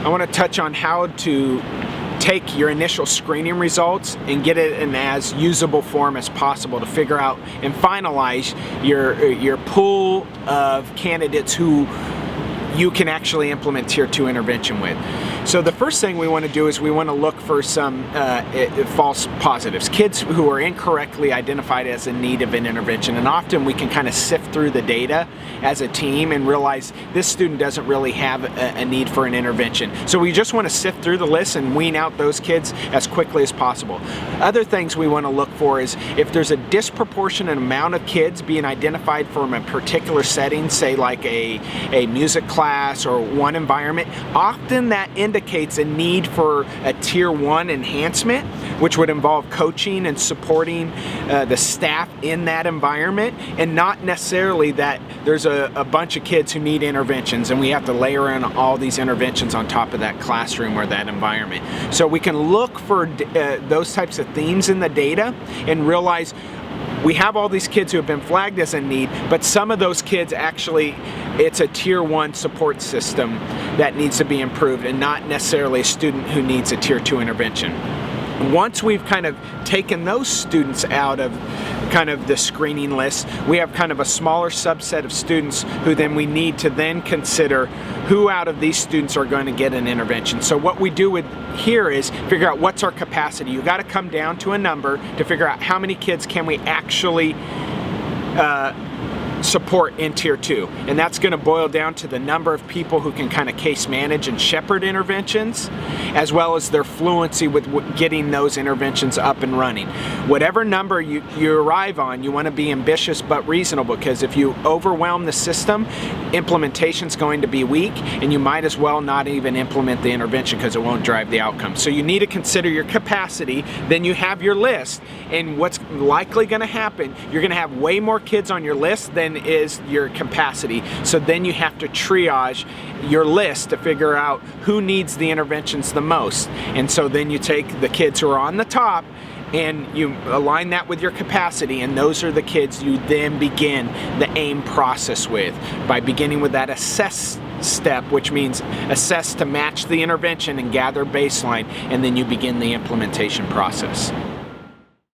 I want to touch on how to take your initial screening results and get it in as usable form as possible to figure out and finalize your pool of candidates who you can actually implement Tier 2 intervention with. So the first thing we want to do is we want to look for some false positives, kids who are incorrectly identified as in need of an intervention. And often we can kind of sift through the data as a team and realize this student doesn't really have a need for an intervention. So we just want to sift through the list and wean out those kids as quickly as possible. Other things we want to look for is if there's a disproportionate amount of kids being identified from a particular setting, say like a music class or one environment, often that indicates a need for a Tier 1 enhancement, which would involve coaching and supporting the staff in that environment, and not necessarily that there's a bunch of kids who need interventions and we have to layer in all these interventions on top of that classroom or that environment. So we can look for those types of themes in the data and realize we have all these kids who have been flagged as in need, but some of those kids actually, it's a Tier 1 support system that needs to be improved and not necessarily a student who needs a Tier 2 intervention. Once we've kind of taken those students out of kind of the screening list, we have kind of a smaller subset of students who then we need to then consider who out of these students are going to get an intervention. So what we do with here is figure out what's our capacity. You got to come down to a number to figure out how many kids can we actually support in Tier 2, and that's going to boil down to the number of people who can kind of case manage and shepherd interventions, as well as their fluency with getting those interventions up and running. Whatever number you arrive on, you want to be ambitious but reasonable, because if you overwhelm the system, implementation's going to be weak, and you might as well not even implement the intervention because it won't drive the outcome. So you need to consider your capacity, then you have your list, and what's likely going to happen, you're going to have way more kids on your list than is your capacity. So then you have to triage your list to figure out who needs the interventions the most. And so then you take the kids who are on the top and you align that with your capacity, and those are the kids you then begin the AIM process with, by beginning with that assess step, which means assess to match the intervention and gather baseline, and then you begin the implementation process.